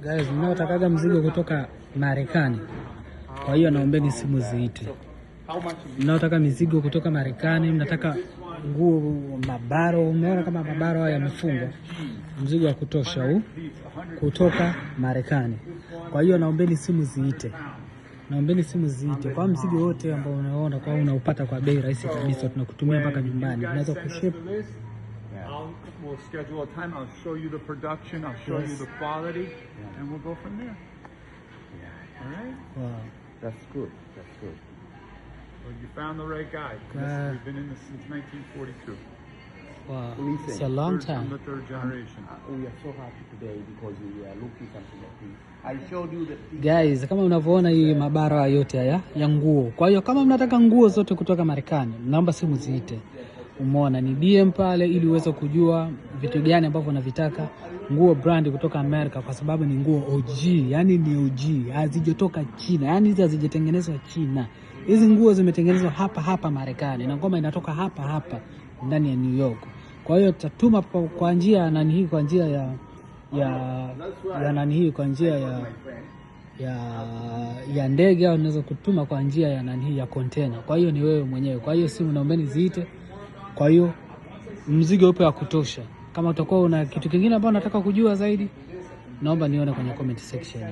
Guys, mnaotakaga mzigo kutoka Marekani, kwa hiyo naombeni simu ziite. Mnaotaka mizigo kutoka Marekani, mnataka nguo, mabaro, umeona kama mabaro haya yamefungwa, mzigo wa kutosha huu kutoka Marekani. Kwa hiyo naombeni simu ziite. Naombeni simu ziite. Kwa mzigo wote ambao unaona kwa unaupata kwa bei rahisi kabisa, tunakutumia mpaka nyumbani. Unaweza kuship. We'll schedule a time. I'll show you the production. I'll show you the quality, and we'll go from there. All right? Wow. That's good. That's good. Well, you found the right guy. We've been in this since 1942. Wow. It's a long time. From the third generation. We are so happy today because we are looking something like this. I showed you the Guys, kama unavyoona hii mabara yote haya ya nguo. Kwa hiyo kama mnataka nguo zote kutoka Marekani, naomba simu ziite. Umeona ni DM pale ili uweze kujua vitu gani ambavyo unavitaka. Nguo brand kutoka Amerika kwa sababu ni nguo OG, yani ni OG, hazijotoka China, yani hizi hazijatengenezwa China. Hizi nguo zimetengenezwa hapa Marekani na ngoma inatoka hapa ndani ya New York. Kwa hiyo tutatuma kwa njia ya nani hii, kwa njia ya nani hii, kwa njia ya ndege, au unaweza kutuma kwa njia ya nani hii ya container. Kwa hiyo ni wewe mwenyewe. Kwa hiyo simu naombeni ziite. Kwa hiyo mzigo upo wa kutosha. Kama utakuwa una kitu kingine ambacho unataka kujua zaidi, naomba nione kwenye comment section.